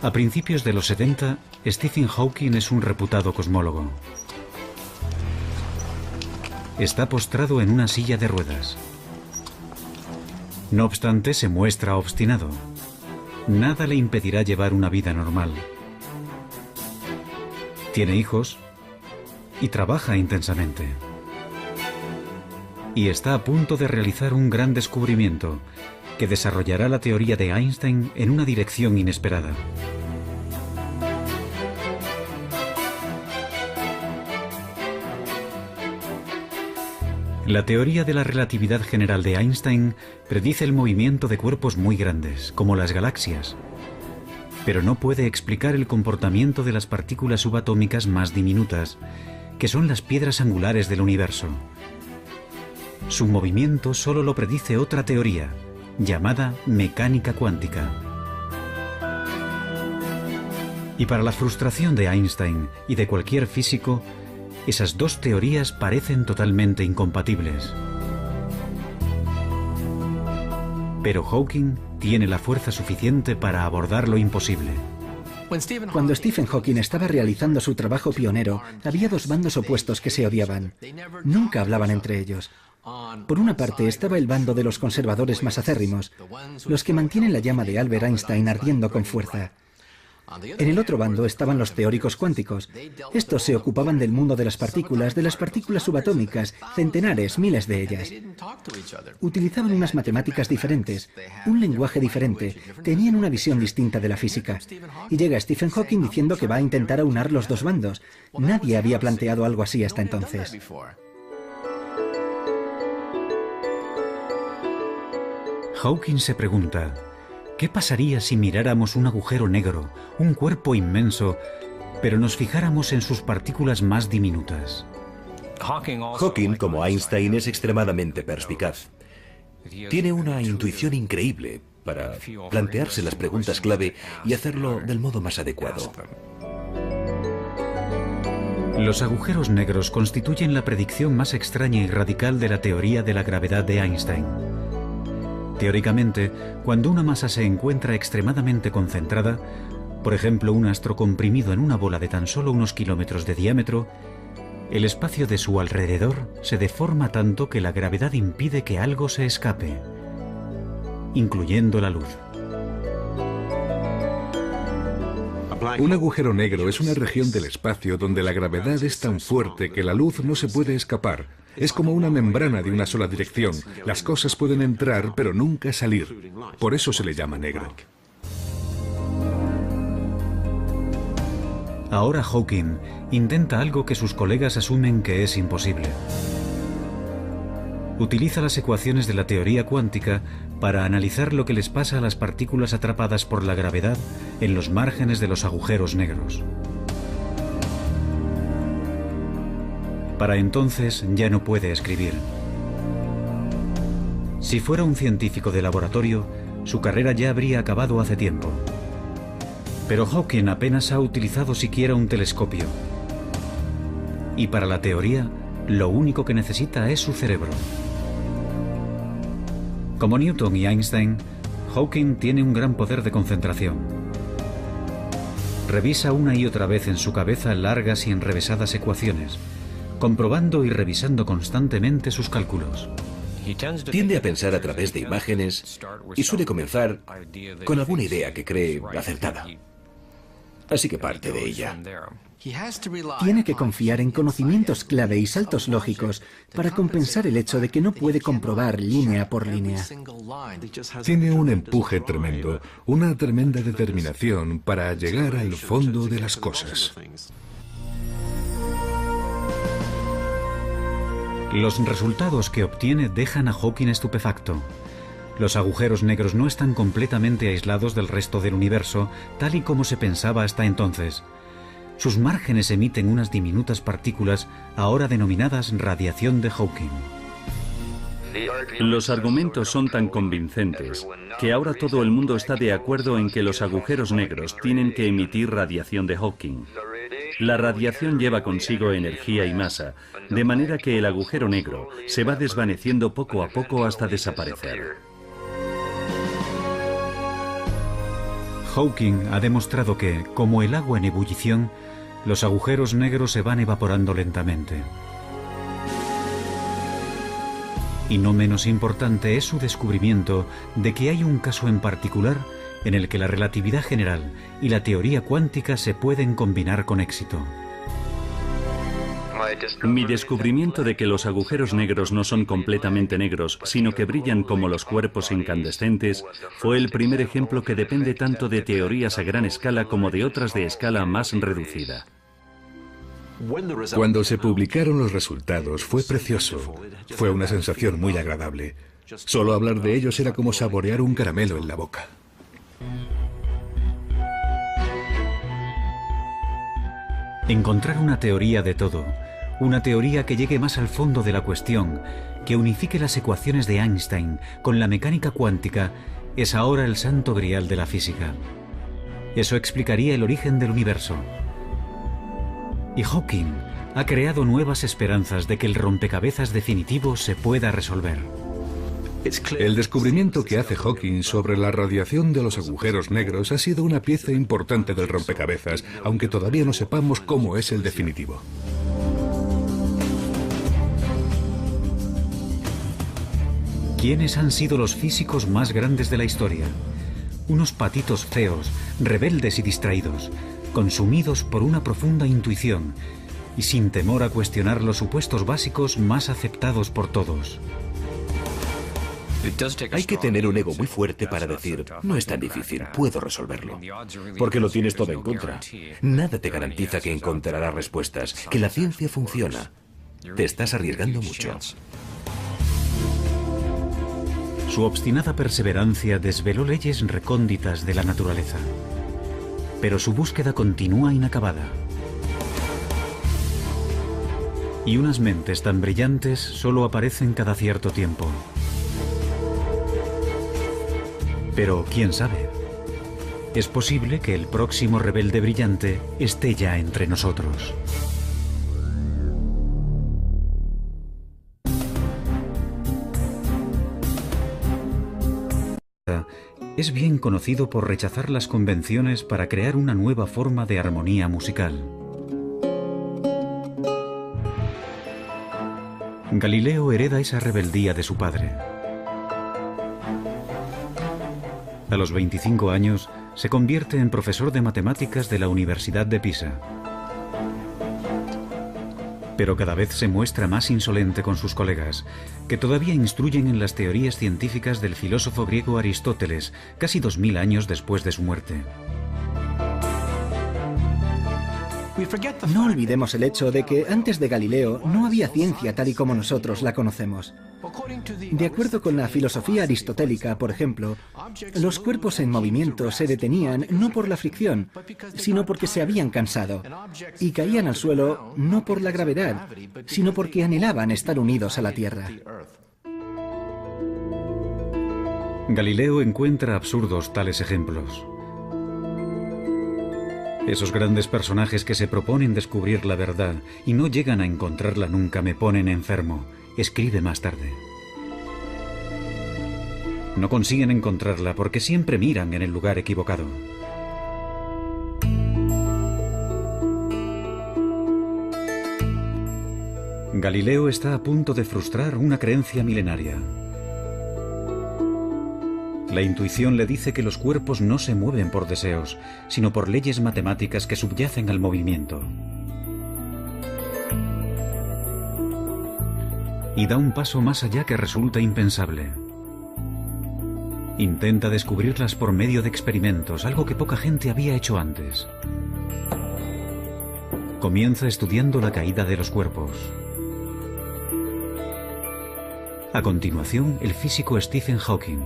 A principios de los 70, Stephen Hawking es un reputado cosmólogo. Está postrado en una silla de ruedas. No obstante, se muestra obstinado. Nada le impedirá llevar una vida normal. Tiene hijos y trabaja intensamente. Y está a punto de realizar un gran descubrimiento que desarrollará la teoría de Einstein en una dirección inesperada. La teoría de la relatividad general de Einstein predice el movimiento de cuerpos muy grandes, como las galaxias, pero no puede explicar el comportamiento de las partículas subatómicas más diminutas, que son las piedras angulares del universo. Su movimiento solo lo predice otra teoría, llamada mecánica cuántica. Y para la frustración de Einstein y de cualquier físico, esas dos teorías parecen totalmente incompatibles. Pero Hawking tiene la fuerza suficiente para abordar lo imposible. Cuando Stephen Hawking estaba realizando su trabajo pionero, había 2 bandos opuestos que se odiaban. Nunca hablaban entre ellos. Por una parte estaba el bando de los conservadores más acérrimos, los que mantienen la llama de Albert Einstein ardiendo con fuerza. En el otro bando estaban los teóricos cuánticos. Estos se ocupaban del mundo de las partículas subatómicas, centenares, miles de ellas. Utilizaban unas matemáticas diferentes, un lenguaje diferente, tenían una visión distinta de la física. Y llega Stephen Hawking diciendo que va a intentar aunar los 2 bandos. Nadie había planteado algo así hasta entonces. Hawking se pregunta, ¿qué pasaría si miráramos un agujero negro, un cuerpo inmenso, pero nos fijáramos en sus partículas más diminutas? Hawking, como Einstein, es extremadamente perspicaz. Tiene una intuición increíble para plantearse las preguntas clave y hacerlo del modo más adecuado. Los agujeros negros constituyen la predicción más extraña y radical de la teoría de la gravedad de Einstein. Teóricamente, cuando una masa se encuentra extremadamente concentrada, por ejemplo un astro comprimido en una bola de tan solo unos kilómetros de diámetro, el espacio de su alrededor se deforma tanto que la gravedad impide que algo se escape, incluyendo la luz. Un agujero negro es una región del espacio donde la gravedad es tan fuerte que la luz no se puede escapar. Es como una membrana de una sola dirección. Las cosas pueden entrar, pero nunca salir. Por eso se le llama negro. Ahora Hawking intenta algo que sus colegas asumen que es imposible. utiliza las ecuaciones de la teoría cuántica para analizar lo que les pasa a las partículas atrapadas por la gravedad en los márgenes de los agujeros negros. Para entonces ya no puede escribir. Si fuera un científico de laboratorio, su carrera ya habría acabado hace tiempo. Pero Hawking apenas ha utilizado siquiera un telescopio. Y para la teoría, lo único que necesita es su cerebro. Como Newton y Einstein, Hawking tiene un gran poder de concentración. Revisa una y otra vez en su cabeza largas y enrevesadas ecuaciones, comprobando y revisando constantemente sus cálculos. Tiende a pensar a través de imágenes y suele comenzar con alguna idea que cree acertada. Así que parte de ella. Tiene que confiar en conocimientos clave y saltos lógicos para compensar el hecho de que no puede comprobar línea por línea. Tiene un empuje tremendo, una tremenda determinación para llegar al fondo de las cosas. Los resultados que obtiene dejan a Hawking estupefacto. Los agujeros negros no están completamente aislados del resto del universo, tal y como se pensaba hasta entonces. Sus márgenes emiten unas diminutas partículas, ahora denominadas radiación de Hawking. Los argumentos son tan convincentes que ahora todo el mundo está de acuerdo en que los agujeros negros tienen que emitir radiación de Hawking. La radiación lleva consigo energía y masa, de manera que el agujero negro se va desvaneciendo poco a poco hasta desaparecer. Hawking ha demostrado que, como el agua en ebullición, los agujeros negros se van evaporando lentamente. Y no menos importante es su descubrimiento de que hay un caso en particular en el que la relatividad general y la teoría cuántica se pueden combinar con éxito. Mi descubrimiento de que los agujeros negros no son completamente negros, sino que brillan como los cuerpos incandescentes, fue el primer ejemplo que depende tanto de teorías a gran escala como de otras de escala más reducida. Cuando se publicaron los resultados fue precioso. Fue una sensación muy agradable. Solo hablar de ellos era como saborear un caramelo en la boca. Encontrar una teoría de todo, una teoría que llegue más al fondo de la cuestión, que unifique las ecuaciones de Einstein con la mecánica cuántica, es ahora el santo grial de la física. Eso explicaría el origen del universo. Y Hawking ha creado nuevas esperanzas de que el rompecabezas definitivo se pueda resolver. El descubrimiento que hace Hawking sobre la radiación de los agujeros negros ha sido una pieza importante del rompecabezas, aunque todavía no sepamos cómo es el definitivo. ¿Quiénes han sido los físicos más grandes de la historia? Unos patitos feos, rebeldes y distraídos, consumidos por una profunda intuición y sin temor a cuestionar los supuestos básicos más aceptados por todos. Hay que tener un ego muy fuerte para decir, no es tan difícil, puedo resolverlo. Porque lo tienes todo en contra. Nada te garantiza que encontrarás respuestas, que la ciencia funciona. Te estás arriesgando mucho. Su obstinada perseverancia desveló leyes recónditas de la naturaleza. Pero su búsqueda continúa inacabada. Y unas mentes tan brillantes solo aparecen cada cierto tiempo. Pero, ¿quién sabe? Es posible que el próximo rebelde brillante esté ya entre nosotros. Es bien conocido por rechazar las convenciones para crear una nueva forma de armonía musical. Galileo hereda esa rebeldía de su padre. A los 25 años, se convierte en profesor de matemáticas de la Universidad de Pisa. Pero cada vez se muestra más insolente con sus colegas, que todavía instruyen en las teorías científicas del filósofo griego Aristóteles, casi 2000 años después de su muerte. No olvidemos el hecho de que antes de Galileo no había ciencia tal y como nosotros la conocemos. De acuerdo con la filosofía aristotélica, por ejemplo, los cuerpos en movimiento se detenían no por la fricción, sino porque se habían cansado, y caían al suelo no por la gravedad, sino porque anhelaban estar unidos a la Tierra. Galileo encuentra absurdos tales ejemplos. Esos grandes personajes que se proponen descubrir la verdad y no llegan a encontrarla nunca me ponen enfermo, escribe más tarde. No consiguen encontrarla porque siempre miran en el lugar equivocado. Galileo está a punto de frustrar una creencia milenaria. La intuición le dice que los cuerpos no se mueven por deseos, sino por leyes matemáticas que subyacen al movimiento. Y da un paso más allá que resulta impensable. Intenta descubrirlas por medio de experimentos, algo que poca gente había hecho antes. Comienza estudiando la caída de los cuerpos. A continuación, el físico Stephen Hawking.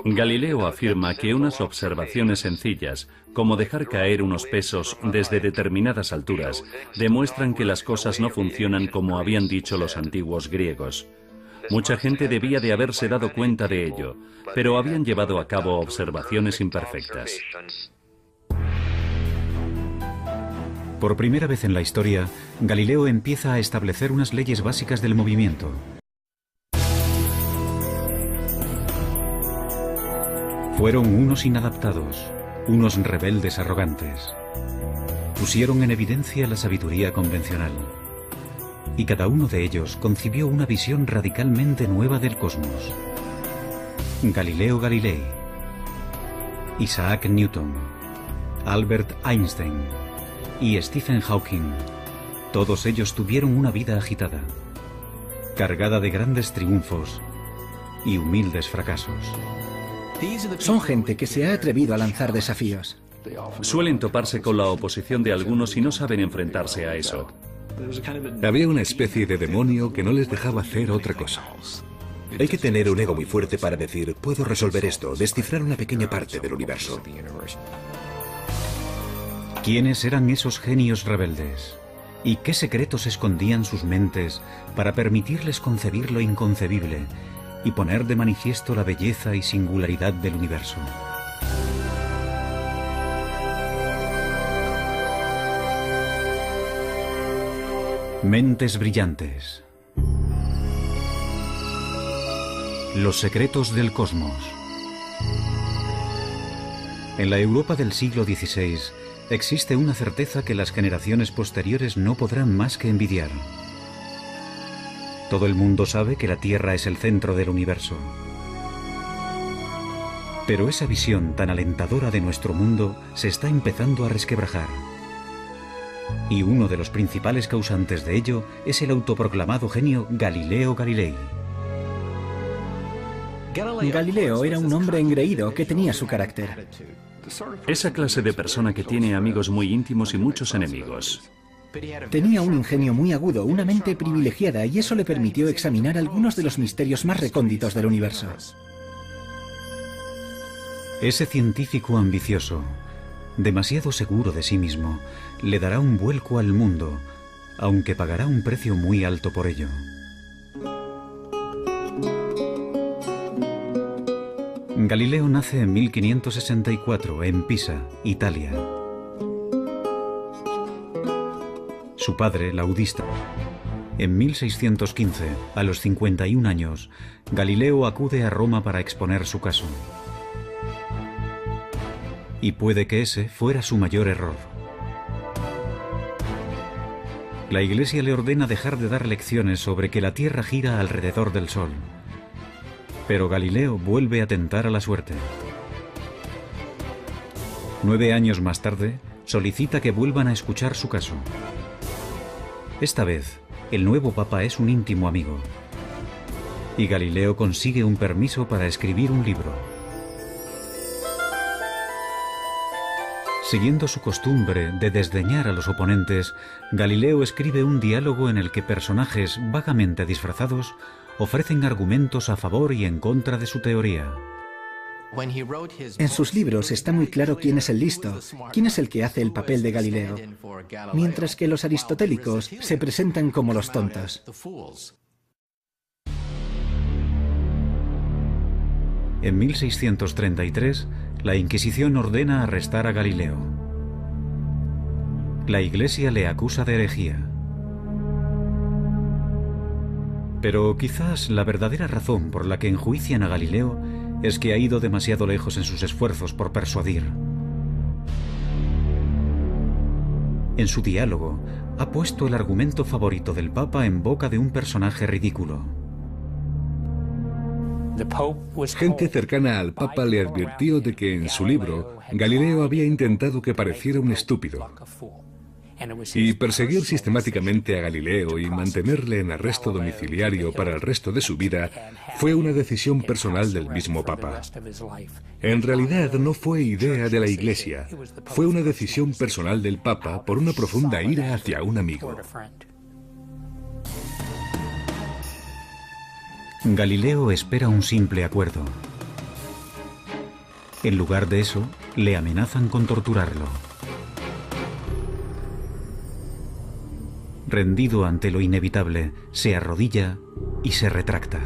Galileo afirma que unas observaciones sencillas, como dejar caer unos pesos desde determinadas alturas, demuestran que las cosas no funcionan como habían dicho los antiguos griegos. Mucha gente debía de haberse dado cuenta de ello, pero habían llevado a cabo observaciones imperfectas. Por primera vez en la historia, Galileo empieza a establecer unas leyes básicas del movimiento. Fueron unos inadaptados, unos rebeldes arrogantes. Pusieron en evidencia la sabiduría convencional. Y cada uno de ellos concibió una visión radicalmente nueva del cosmos. Galileo Galilei, Isaac Newton, Albert Einstein y Stephen Hawking, todos ellos tuvieron una vida agitada, cargada de grandes triunfos y humildes fracasos. Son gente que se ha atrevido a lanzar desafíos. Suelen toparse con la oposición de algunos y no saben enfrentarse a eso. Había una especie de demonio que no les dejaba hacer otra cosa. Hay que tener un ego muy fuerte para decir, puedo resolver esto, descifrar una pequeña parte del universo. ¿Quiénes eran esos genios rebeldes? ¿Y qué secretos escondían sus mentes para permitirles concebir lo inconcebible y poner de manifiesto la belleza y singularidad del universo? Mentes brillantes. Los secretos del cosmos. En la Europa del siglo XVI existe una certeza que las generaciones posteriores no podrán más que envidiar. Todo el mundo sabe que la Tierra es el centro del universo. Pero esa visión tan alentadora de nuestro mundo se está empezando a resquebrajar. Y uno de los principales causantes de ello es el autoproclamado genio Galileo Galilei. Galileo era un hombre engreído que tenía su carácter. Esa clase de persona que tiene amigos muy íntimos y muchos enemigos. Tenía un ingenio muy agudo, una mente privilegiada, y eso le permitió examinar algunos de los misterios más recónditos del universo. Ese científico ambicioso, demasiado seguro de sí mismo, le dará un vuelco al mundo, aunque pagará un precio muy alto por ello. Galileo nace en 1564 en Pisa, Italia. Su padre, laudista. En 1615, a los 51 años, Galileo acude a Roma para exponer su caso. Y puede que ese fuera su mayor error. La Iglesia le ordena dejar de dar lecciones sobre que la Tierra gira alrededor del Sol. Pero Galileo vuelve a tentar a la suerte. 9 años más tarde, solicita que vuelvan a escuchar su caso. Esta vez, el nuevo papa es un íntimo amigo. Y Galileo consigue un permiso para escribir un libro. Siguiendo su costumbre de desdeñar a los oponentes, Galileo escribe un diálogo en el que personajes vagamente disfrazados ofrecen argumentos a favor y en contra de su teoría. En sus libros está muy claro quién es el listo, quién es el que hace el papel de Galileo, mientras que los aristotélicos se presentan como los tontos. En 1633, la Inquisición ordena arrestar a Galileo. La Iglesia le acusa de herejía. Pero quizás la verdadera razón por la que enjuician a Galileo es que ha ido demasiado lejos en sus esfuerzos por persuadir. En su diálogo, ha puesto el argumento favorito del Papa en boca de un personaje ridículo. Gente cercana al Papa le advirtió de que en su libro Galileo había intentado que pareciera un estúpido. Y perseguir sistemáticamente a Galileo y mantenerle en arresto domiciliario para el resto de su vida fue una decisión personal del mismo Papa. En realidad no fue idea de la Iglesia, fue una decisión personal del Papa por una profunda ira hacia un amigo. Galileo espera un simple acuerdo. En lugar de eso, le amenazan con torturarlo. Rendido ante lo inevitable, se arrodilla y se retracta.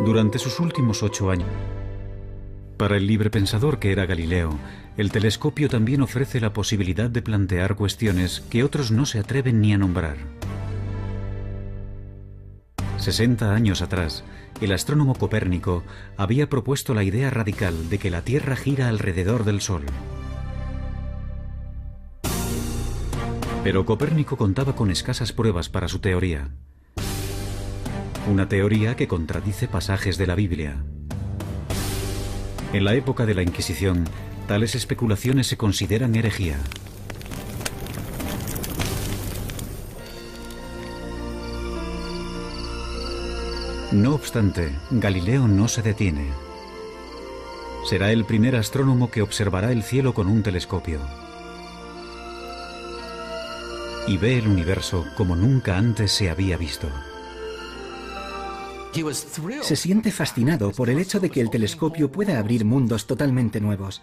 Durante sus últimos 8 años, para el librepensador que era Galileo, el telescopio también ofrece la posibilidad de plantear cuestiones que otros no se atreven ni a nombrar. 60 años atrás, el astrónomo Copérnico había propuesto la idea radical de que la Tierra gira alrededor del Sol. Pero Copérnico contaba con escasas pruebas para su teoría. Una teoría que contradice pasajes de la Biblia. En la época de la Inquisición, tales especulaciones se consideran herejía. No obstante, Galileo no se detiene. Será el primer astrónomo que observará el cielo con un telescopio. Y ve el universo como nunca antes se había visto. Se siente fascinado por el hecho de que el telescopio pueda abrir mundos totalmente nuevos.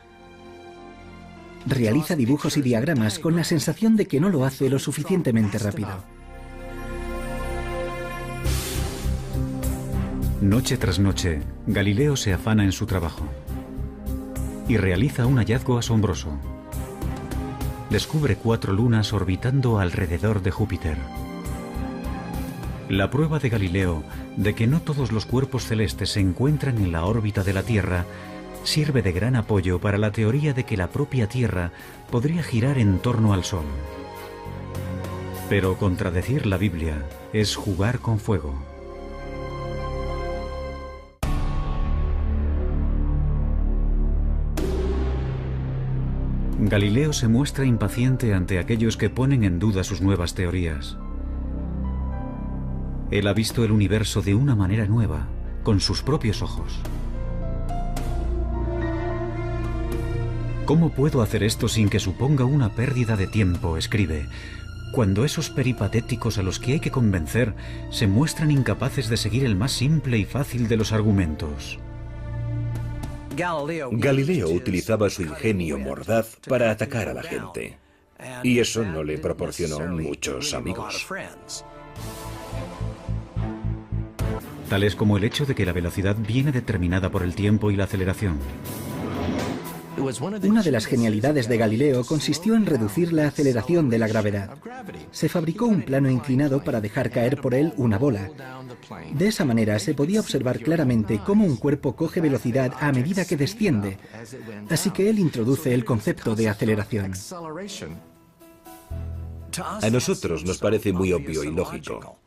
Realiza dibujos y diagramas con la sensación de que no lo hace lo suficientemente rápido. Noche tras noche, Galileo se afana en su trabajo y realiza un hallazgo asombroso. Descubre 4 lunas orbitando alrededor de Júpiter. La prueba de Galileo de que no todos los cuerpos celestes se encuentran en la órbita de la Tierra sirve de gran apoyo para la teoría de que la propia Tierra podría girar en torno al Sol. Pero contradecir la Biblia es jugar con fuego. Galileo se muestra impaciente ante aquellos que ponen en duda sus nuevas teorías. Él ha visto el universo de una manera nueva, con sus propios ojos. ¿Cómo puedo hacer esto sin que suponga una pérdida de tiempo?, escribe, cuando esos peripatéticos a los que hay que convencer se muestran incapaces de seguir el más simple y fácil de los argumentos. Galileo utilizaba su ingenio mordaz para atacar a la gente, y eso no le proporcionó muchos amigos. Tales como el hecho de que la velocidad viene determinada por el tiempo y la aceleración. Una de las genialidades de Galileo consistió en reducir la aceleración de la gravedad. Se fabricó un plano inclinado para dejar caer por él una bola. De esa manera se podía observar claramente cómo un cuerpo coge velocidad a medida que desciende, así que él introduce el concepto de aceleración. A nosotros nos parece muy obvio y lógico,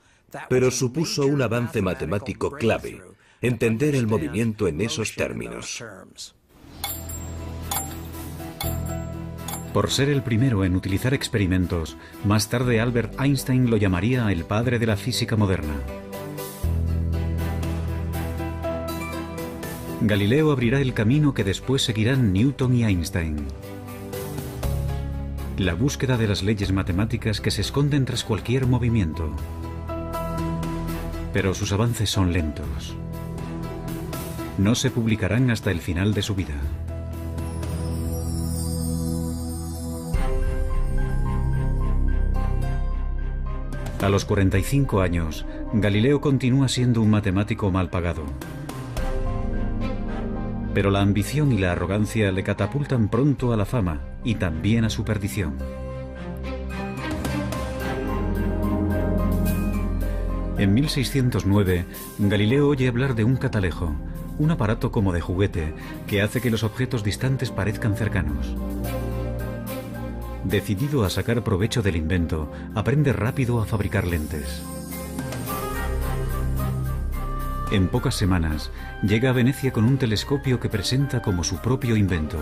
pero supuso un avance matemático clave, entender el movimiento en esos términos. Por ser el primero en utilizar experimentos, más tarde Albert Einstein lo llamaría el padre de la física moderna. Galileo abrirá el camino que después seguirán Newton y Einstein. La búsqueda de las leyes matemáticas que se esconden tras cualquier movimiento. Pero sus avances son lentos. No se publicarán hasta el final de su vida. A los 45 años, Galileo continúa siendo un matemático mal pagado. Pero la ambición y la arrogancia le catapultan pronto a la fama y también a su perdición. En 1609, Galileo oye hablar de un catalejo, un aparato como de juguete que hace que los objetos distantes parezcan cercanos. Decidido a sacar provecho del invento, aprende rápido a fabricar lentes. En pocas semanas, llega a Venecia con un telescopio que presenta como su propio invento.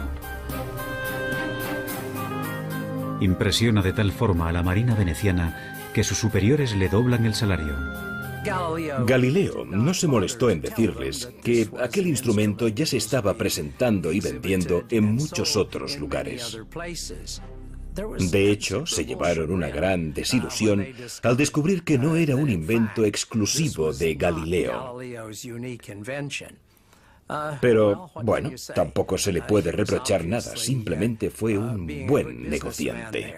Impresiona de tal forma a la marina veneciana que sus superiores le doblan el salario. Galileo no se molestó en decirles que aquel instrumento ya se estaba presentando y vendiendo en muchos otros lugares. De hecho, se llevaron una gran desilusión al descubrir que no era un invento exclusivo de Galileo. Pero, bueno, tampoco se le puede reprochar nada, simplemente fue un buen negociante.